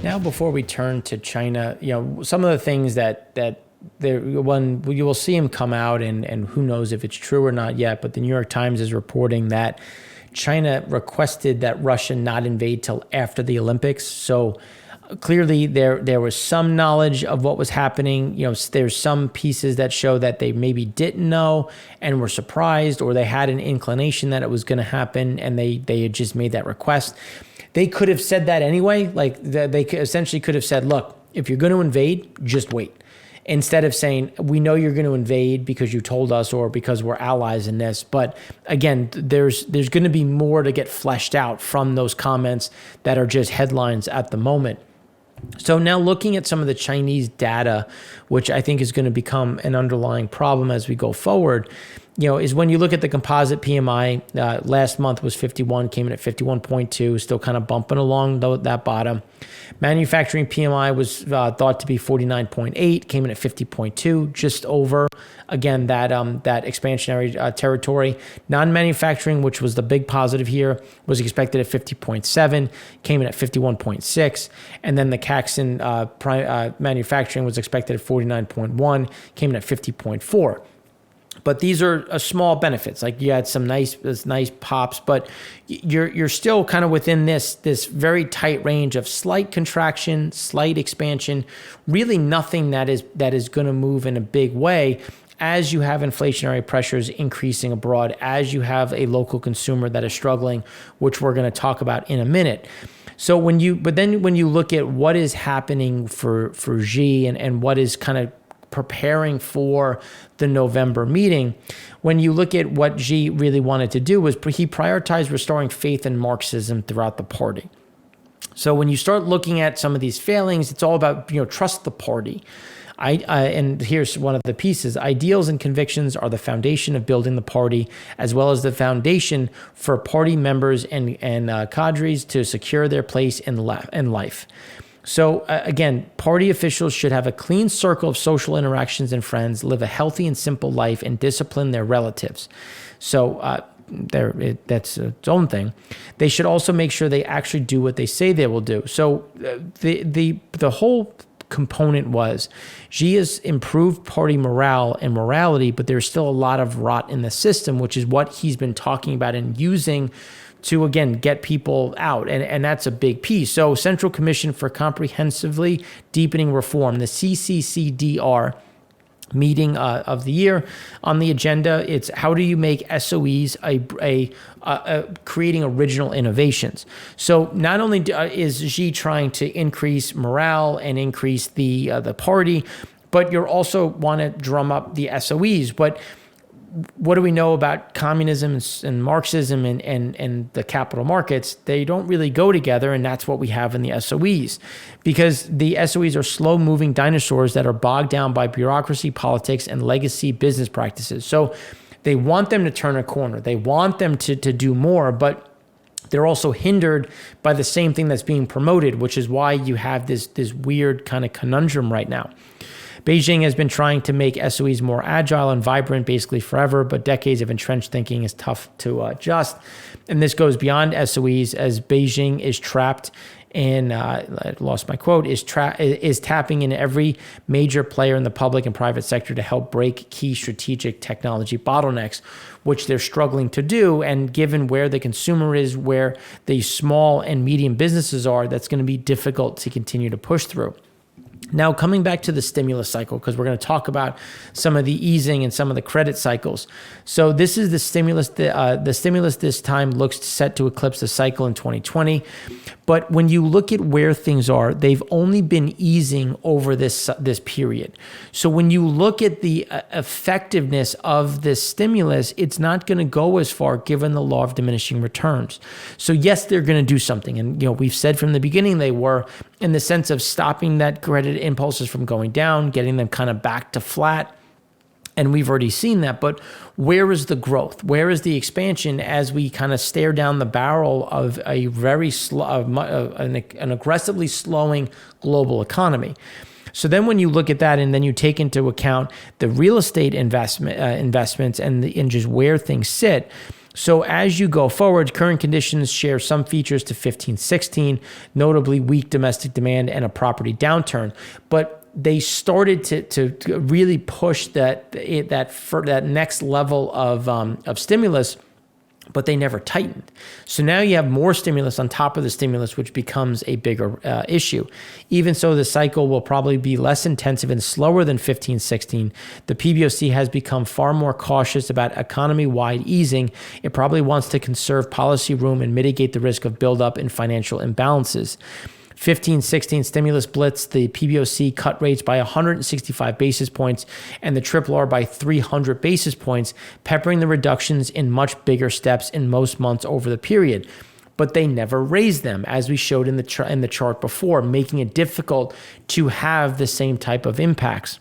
Now, before we turn to China, some of the things that when you will see him come out, and who knows if it's true or not yet, but the New York Times is reporting that China requested that Russia not invade till after the Olympics. So clearly there was some knowledge of what was happening. There's some pieces that show that they maybe didn't know and were surprised, or they had an inclination that it was going to happen and they had just made that request. They could have said that anyway. They essentially could have said, look, if you're going to invade, just wait. Instead of saying, we know you're going to invade because you told us or because we're allies in this. But again, there's going to be more to get fleshed out from those comments that are just headlines at the moment. So now looking at some of the Chinese data, which I think is going to become an underlying problem as we go forward, is when you look at the composite PMI, last month was 51, came in at 51.2, still kind of bumping along that bottom. Manufacturing PMI was thought to be 49.8, came in at 50.2, just over, again, that expansionary territory. Non-manufacturing, which was the big positive here, was expected at 50.7, came in at 51.6. And then the Caxton manufacturing was expected at 49.1, came in at 50.4. But these are small benefits. Like you had some nice pops, but you're still kind of within this very tight range of slight contraction, slight expansion, really nothing that is going to move in a big way as you have inflationary pressures increasing abroad, as you have a local consumer that is struggling, which we're going to talk about in a minute. So when you look at what is happening for Xi and what is kind of preparing for the November meeting, when you look at what Xi really wanted to do was he prioritized restoring faith in Marxism throughout the party. So when you start looking at some of these failings, it's all about, trust the party. And here's one of the pieces. Ideals and convictions are the foundation of building the party, as well as the foundation for party members and cadres to secure their place in life. So again, party officials should have a clean circle of social interactions and friends, live a healthy and simple life, and discipline their relatives. So that's its own thing. They should also make sure they actually do what they say they will do. So the whole component was Xi has improved party morale and morality, but there's still a lot of rot in the system, which is what he's been talking about and using to, again, get people out. And that's a big piece. So Central Commission for Comprehensively Deepening Reform, the CCCDR meeting of the year. On the agenda, it's how do you make SOEs creating original innovations. So not only is Xi trying to increase morale and increase the party, but you also want to drum up the SOEs. But what do we know about communism and Marxism and the capital markets? They don't really go together, and that's what we have in the SOEs. Because the SOEs are slow-moving dinosaurs that are bogged down by bureaucracy, politics, and legacy business practices. So they want them to turn a corner. They want them to do more, but they're also hindered by the same thing that's being promoted, which is why you have this weird kind of conundrum right now. Beijing has been trying to make SOEs more agile and vibrant basically forever, but decades of entrenched thinking is tough to adjust. And this goes beyond SOEs as Beijing is trapped in, I lost my quote, is tapping in every major player in the public and private sector to help break key strategic technology bottlenecks, which they're struggling to do. And given where the consumer is, where the small and medium businesses are, that's going to be difficult to continue to push through. Now, coming back to the stimulus cycle, because we're going to talk about some of the easing and some of the credit cycles. So this is the stimulus. The stimulus this time looks set to eclipse the cycle in 2020. But when you look at where things are, they've only been easing over this period. So when you look at the effectiveness of this stimulus, it's not going to go as far given the law of diminishing returns. So yes, they're going to do something. And we've said from the beginning they were, in the sense of stopping that credit impulses from going down, getting them kind of back to flat. And we've already seen that. But where is the growth? Where is the expansion as we kind of stare down the barrel of a very an aggressively slowing global economy? So then when you look at that and then you take into account the real estate investments and just where things sit. So as you go forward, current conditions share some features to 15-16, notably weak domestic demand and a property downturn. But they started to really push that next level of stimulus, but they never tightened. So now you have more stimulus on top of the stimulus, which becomes a bigger issue. Even so, the cycle will probably be less intensive and slower than 15-16. The PBOC has become far more cautious about economy-wide easing. It probably wants to conserve policy room and mitigate the risk of buildup in financial imbalances. 15-16 stimulus blitz, the PBOC cut rates by 165 basis points and the RRR by 300 basis points, peppering the reductions in much bigger steps in most months over the period. But they never raised them, as we showed in the chart before, making it difficult to have the same type of impacts.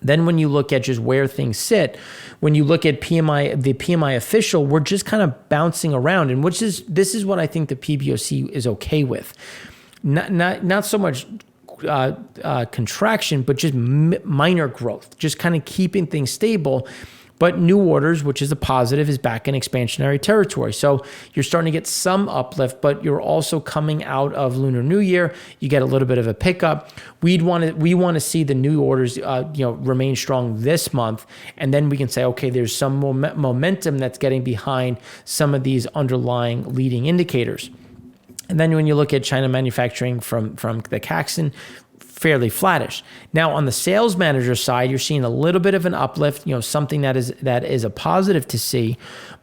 Then when you look at just where things sit, when you look at PMI, the PMI official, we're just kind of bouncing around, and this is what I think the PBOC is okay with. Not so much contraction, but just minor growth, just kind of keeping things stable. But new orders, which is a positive, is back in expansionary territory. So you're starting to get some uplift, but you're also coming out of Lunar New Year. You get a little bit of a pickup. We want to see the new orders remain strong this month, and then we can say, okay, there's some momentum that's getting behind some of these underlying leading indicators. And then when you look at China manufacturing from the Caxton, fairly flattish. Now on the sales manager side, you're seeing a little bit of an uplift, something that is a positive to see.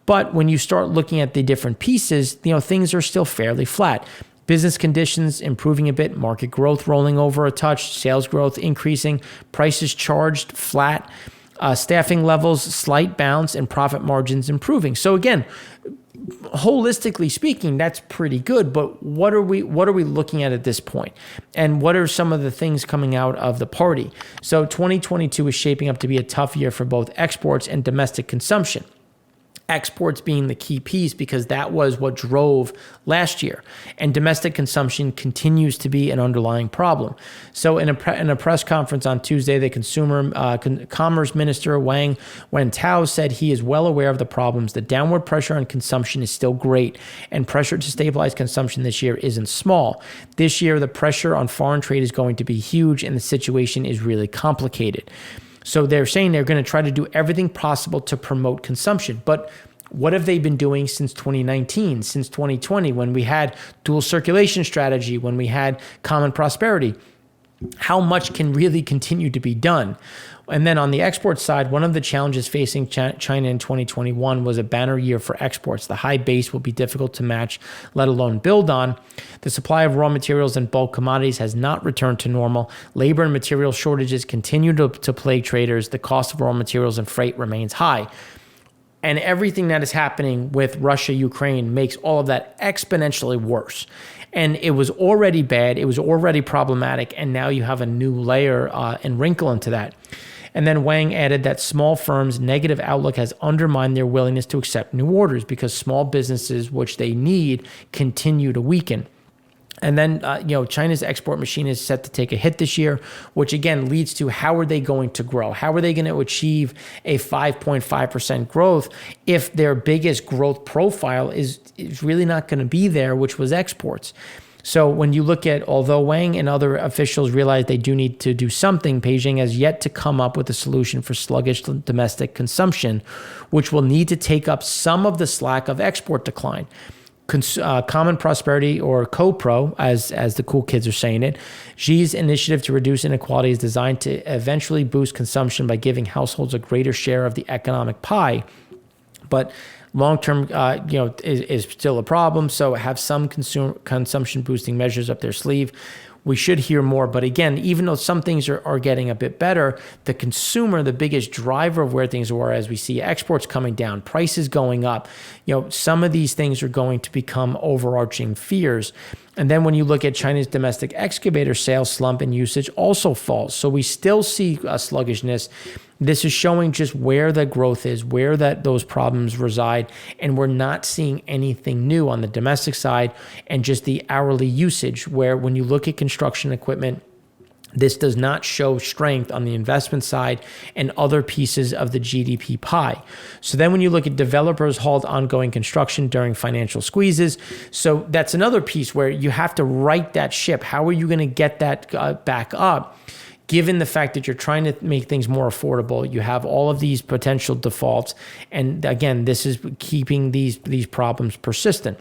But when you start looking at the different pieces, things are still fairly flat. Business conditions improving a bit, market growth rolling over a touch, sales growth increasing, prices charged flat, staffing levels slight bounce, and profit margins improving. So again, holistically speaking, that's pretty good, but what are we looking at this point? And what are some of the things coming out of the party? So 2022 is shaping up to be a tough year for both exports and domestic consumption. Exports being the key piece because that was what drove last year. And domestic consumption continues to be an underlying problem. So in a press conference on Tuesday, the Commerce Minister Wang Wentao said he is well aware of the problems. The downward pressure on consumption is still great, and pressure to stabilize consumption this year isn't small. This year, the pressure on foreign trade is going to be huge, and the situation is really complicated. So they're saying they're going to try to do everything possible to promote consumption. But what have they been doing since 2019, since 2020, when we had dual circulation strategy, when we had common prosperity? How much can really continue to be done? And then on the export side, one of the challenges facing China in 2021 was a banner year for exports. The high base will be difficult to match, let alone build on. The supply of raw materials and bulk commodities has not returned to normal. Labor and material shortages continue to plague traders. The cost of raw materials and freight remains high. And everything that is happening with Russia, Ukraine makes all of that exponentially worse. And it was already bad. It was already problematic. And now you have a new layer and wrinkle into that. And then Wang added that small firms' negative outlook has undermined their willingness to accept new orders because small businesses, which they need, continue to weaken. And then, China's export machine is set to take a hit this year, which again leads to how are they going to grow? How are they going to achieve a 5.5% growth if their biggest growth profile is really not going to be there, which was exports? So when you look at, although Wang and other officials realize they do need to do something, Beijing has yet to come up with a solution for sluggish domestic consumption, which will need to take up some of the slack of export decline. Common prosperity, or CoPro, as the cool kids are saying it, Xi's initiative to reduce inequality is designed to eventually boost consumption by giving households a greater share of the economic pie. But long-term, is still a problem. So have some consumption boosting measures up their sleeve. We should hear more. But again, even though some things are getting a bit better, the consumer, the biggest driver of where things are, as we see exports coming down, prices going up, some of these things are going to become overarching fears. And then when you look at China's domestic excavator sales slump and usage also falls. So we still see a sluggishness. This is showing just where the growth is, where those problems reside, and we're not seeing anything new on the domestic side and just the hourly usage, where when you look at construction equipment, This does not show strength on the investment side and other pieces of the GDP pie. So then when you look at developers halt ongoing construction during financial squeezes, so that's another piece where you have to right that ship. How are you going to get that back up? Given the fact that you're trying to make things more affordable, you have all of these potential defaults. And again, this is keeping these problems persistent.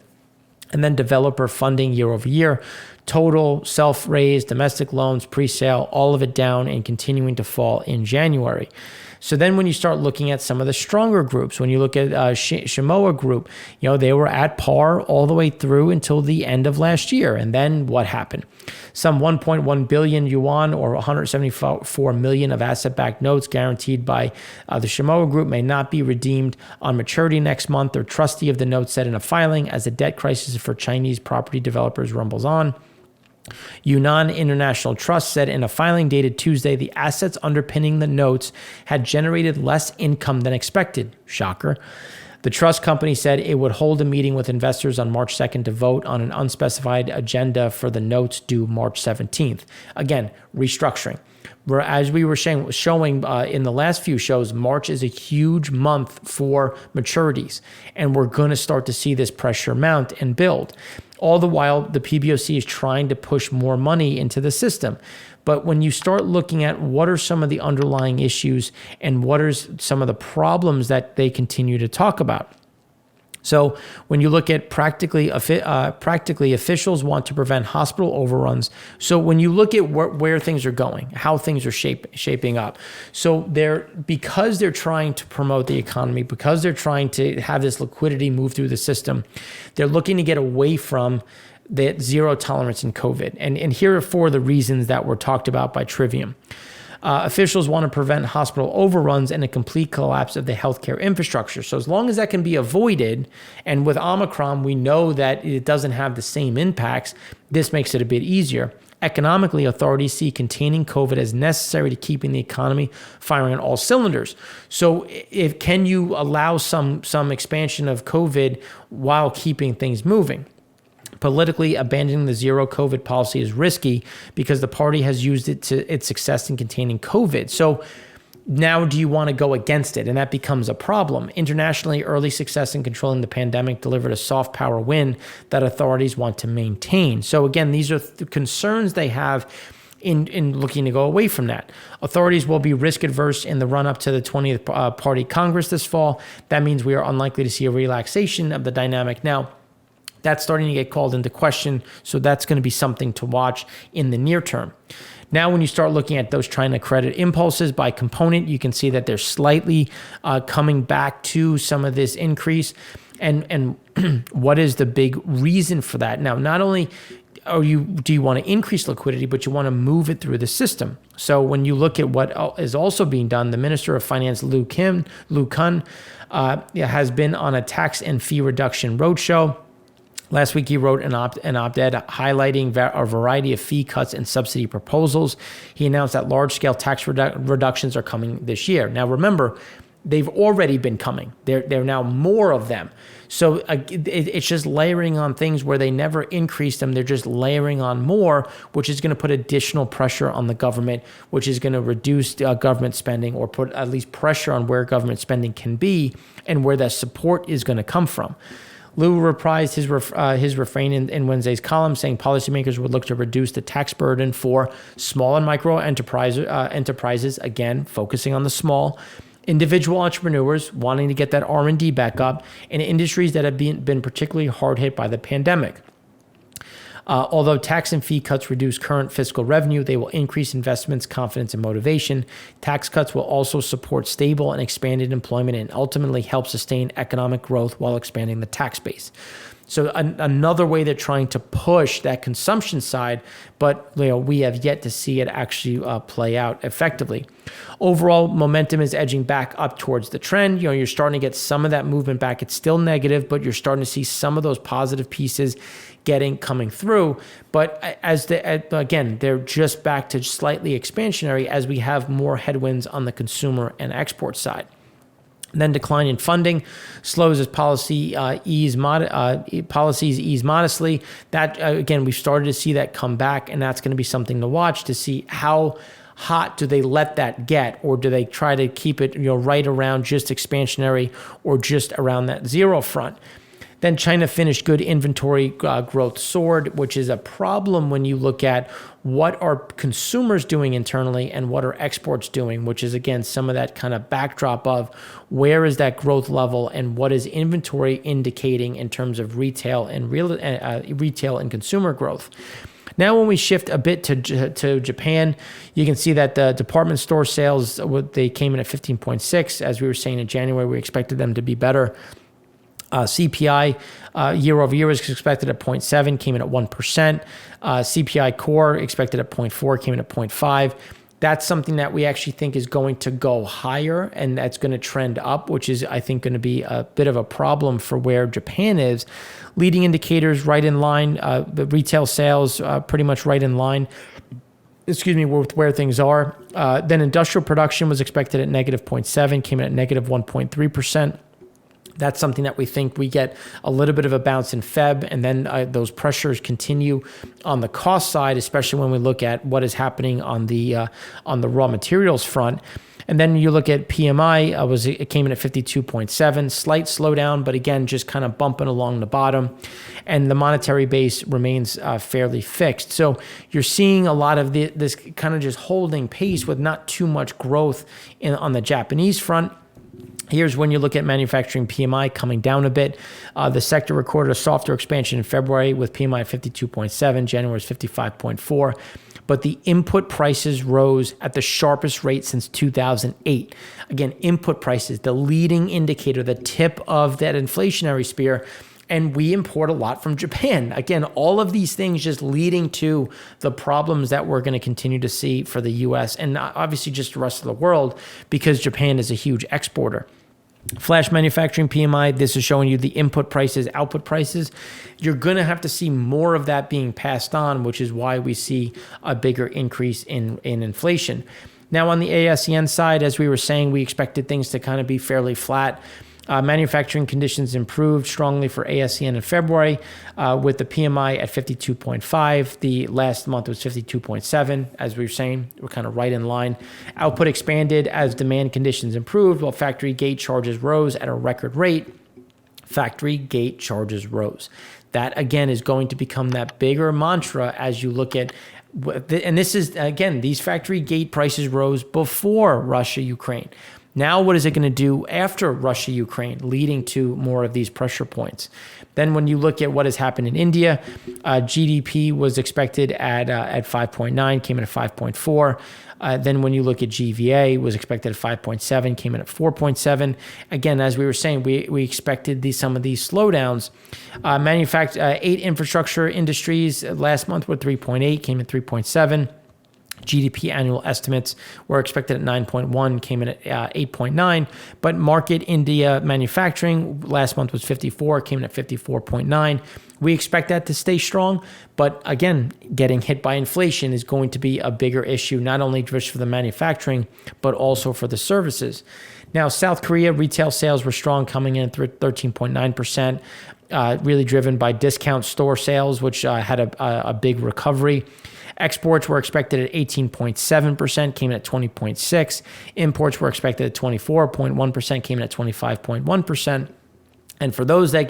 And then developer funding year over year, total self-raised domestic loans, pre-sale, all of it down and continuing to fall in January. So then when you start looking at some of the stronger groups, when you look at Shimoa Group, they were at par all the way through until the end of last year. And then what happened? Some 1.1 billion yuan or 174 million of asset-backed notes guaranteed by the Shimoa Group may not be redeemed on maturity next month. Their trustee of the notes said in a filing as the debt crisis for Chinese property developers rumbles on. Yunnan International Trust said in a filing dated Tuesday, the assets underpinning the notes had generated less income than expected. Shocker. The trust company said it would hold a meeting with investors on March 2nd to vote on an unspecified agenda for the notes due March 17th. Again, restructuring. As we were showing in the last few shows, March is a huge month for maturities, and we're going to start to see this pressure mount and build. All the while, the PBOC is trying to push more money into the system. But when you start looking at what are some of the underlying issues and what are some of the problems that they continue to talk about. So when you look at practically officials want to prevent hospital overruns. So when you look at where things are going, how things are shaping up. So because they're trying to promote the economy, because they're trying to have this liquidity move through the system, they're looking to get away from the zero tolerance in COVID. And here are four of the reasons that were talked about by Trivium. Officials want to prevent hospital overruns and a complete collapse of the healthcare infrastructure. So as long as that can be avoided, and with Omicron, we know that it doesn't have the same impacts, this makes it a bit easier. Economically, authorities see containing COVID as necessary to keeping the economy firing on all cylinders. So can you allow some expansion of COVID while keeping things moving? Politically, abandoning the zero COVID policy is risky because the party has used it to its success in containing COVID. So now do you want to go against it? And that becomes a problem. Internationally, early success in controlling the pandemic delivered a soft power win that authorities want to maintain. So again, these are the concerns they have in looking to go away from that. Authorities will be risk adverse in the run-up to the 20th Party Congress this fall. That means we are unlikely to see a relaxation of the dynamic. Now, that's starting to get called into question, so that's going to be something to watch in the near term. Now, when you start looking at those China credit impulses by component, you can see that they're slightly coming back to some of this increase. And what is the big reason for that? Now, not only do you want to increase liquidity, but you want to move it through the system. So when you look at what is also being done, the Minister of Finance, Lu Kun, has been on a tax and fee reduction roadshow. Last week, he wrote an op-ed highlighting a variety of fee cuts and subsidy proposals. He announced that large-scale tax reductions are coming this year. Now, remember, they've already been coming. There are now more of them. So it's just layering on things where they never increased them. They're just layering on more, which is going to put additional pressure on the government, which is going to reduce government spending or put at least pressure on where government spending can be and where that support is going to come from. Liu reprised his refrain in Wednesday's column, saying policymakers would look to reduce the tax burden for small and micro enterprises, again, focusing on the small, individual entrepreneurs wanting to get that R&D back up, and industries that have been particularly hard hit by the pandemic. Although tax and fee cuts reduce current fiscal revenue, they will increase investments, confidence, and motivation. Tax cuts will also support stable and expanded employment and ultimately help sustain economic growth while expanding the tax base. So another way they're trying to push that consumption side, but we have yet to see it actually play out effectively. Overall, momentum is edging back up towards the trend. You're starting to get some of that movement back. It's still negative, but you're starting to see some of those positive pieces coming through. But again, they're just back to slightly expansionary as we have more headwinds on the consumer and export side. Then decline in funding slows as policies ease modestly. That again, we've started to see that come back, and that's going to be something to watch to see how hot do they let that get, or do they try to keep it right around just expansionary or just around that zero front. Then China finished good, inventory growth soared, which is a problem when you look at what are consumers doing internally and what are exports doing, which is, again, some of that kind of backdrop of where is that growth level and what is inventory indicating in terms of retail and consumer growth. Now, when we shift a bit to Japan, you can see that the department store sales, they came in at 15.6. As we were saying in January, we expected them to be better. CPI year over year was expected at 0.7, came in at 1%. CPI core expected at 0.4, came in at 0.5. That's something that we actually think is going to go higher, and that's going to trend up, which is, I think, going to be a bit of a problem for where Japan is. Leading indicators right in line. The retail sales pretty much right in line. With where things are. Then industrial production was expected at negative 0.7, came in at negative 1.3%. That's something that we think we get a little bit of a bounce in Feb, and then those pressures continue on the cost side, especially when we look at what is happening on the raw materials front. And then you look at PMI, it came in at 52.7, slight slowdown, but again, just kind of bumping along the bottom. And the monetary base remains fairly fixed. So you're seeing a lot of this kind of just holding pace with not too much growth on the Japanese front. Here's when you look at manufacturing PMI coming down a bit. The sector recorded a softer expansion in February with PMI at 52.7, January is 55.4. But the input prices rose at the sharpest rate since 2008. Again, input prices, the leading indicator, the tip of that inflationary spear. And we import a lot from Japan. Again, all of these things just leading to the problems that we're going to continue to see for the U.S. and obviously just the rest of the world, because Japan is a huge exporter. Flash manufacturing PMI, this is showing you the input prices, output prices. You're going to have to see more of that being passed on, which is why we see a bigger increase in inflation. Now, on the ASEAN side, as we were saying, we expected things to kind of be fairly flat. Manufacturing conditions improved strongly for ASEAN in February with the PMI at 52.5. The last month was 52.7. As we were saying, we're kind of right in line. Output expanded as demand conditions improved, while factory gate charges rose at a record rate. Factory gate charges rose. That, again, is going to become that bigger mantra as you look at, and this is, again, these factory gate prices rose before Russia-Ukraine. Now, what is it going to do after Russia-Ukraine, leading to more of these pressure points? Then when you look at what has happened in India, GDP was expected at 5.9, came in at 5.4. Then when you look at GVA, was expected at 5.7, came in at 4.7. Again, as we were saying, we expected some of these slowdowns. 8 infrastructure industries last month were 3.8, came in 3.7. GDP annual estimates were expected at 9.1, came in at 8.9. But market India manufacturing last month was 54, came in at 54.9. We expect that to stay strong. But again, getting hit by inflation is going to be a bigger issue, not only just for the manufacturing, but also for the services. Now, South Korea retail sales were strong, coming in at 13.9%, really driven by discount store sales, which had a big recovery. Exports were expected at 18.7%, came in at 20.6%. Imports were expected at 24.1%, came in at 25.1%. And for those that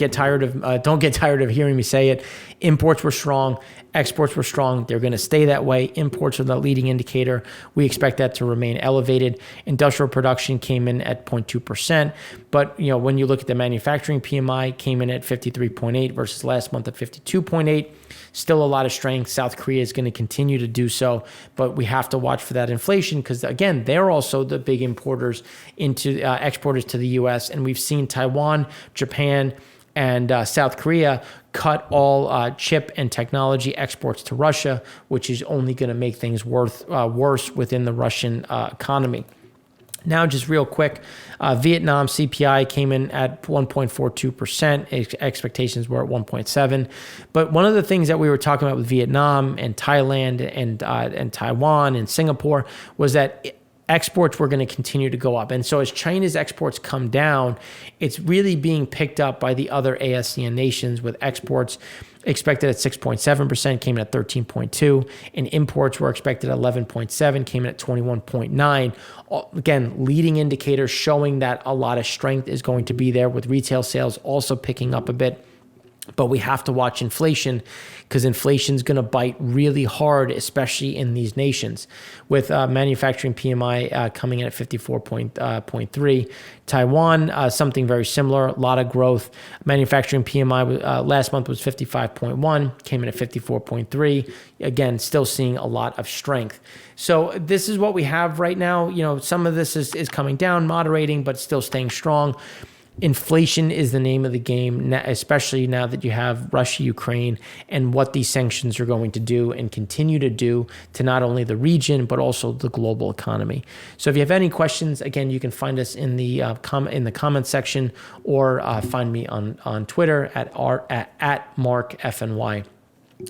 don't get tired of hearing me say it, imports were strong, exports were strong. They're going to stay that way. Imports are the leading indicator. We expect that to remain elevated. Industrial production came in at 0.2%. But when you look at the manufacturing PMI, came in at 53.8 versus last month at 52.8. Still a lot of strength. South Korea is going to continue to do so, but we have to watch for that inflation because, again, they're also the big exporters to the U.S. And we've seen Taiwan, Japan, and South Korea cut all chip and technology exports to Russia, which is only going to make things worse within the Russian economy. Now, just real quick, Vietnam CPI came in at 1.42%. Expectations were at 1.7. But one of the things that we were talking about with Vietnam and Thailand and Taiwan and Singapore was that exports were going to continue to go up. And so as China's exports come down, it's really being picked up by the other ASEAN nations, with exports expected at 6.7%, came in at 13.2, and imports were expected at 11.7, came in at 21.9. Again, leading indicators showing that a lot of strength is going to be there, with retail sales also picking up a bit. But we have to watch inflation, because inflation is going to bite really hard, especially in these nations, with manufacturing PMI coming in at 54.3. Taiwan, something very similar, a lot of growth. Manufacturing PMI last month was 55.1, came in at 54.3. Again, still seeing a lot of strength. So this is what we have right now. Some of this is coming down, moderating, but still staying strong. Inflation is the name of the game, especially now that you have Russia, Ukraine, and what these sanctions are going to do and continue to do to not only the region, but also the global economy. So if you have any questions, again, you can find us in the comment section, or find me on Twitter at MarkFNY.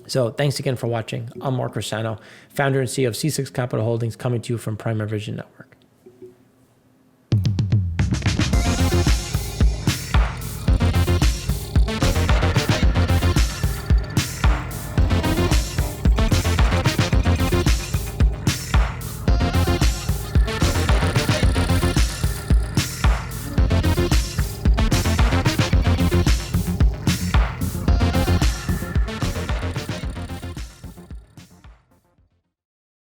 So thanks again for watching. I'm Mark Rossano, founder and CEO of C6 Capital Holdings, coming to you from Primary Vision Network.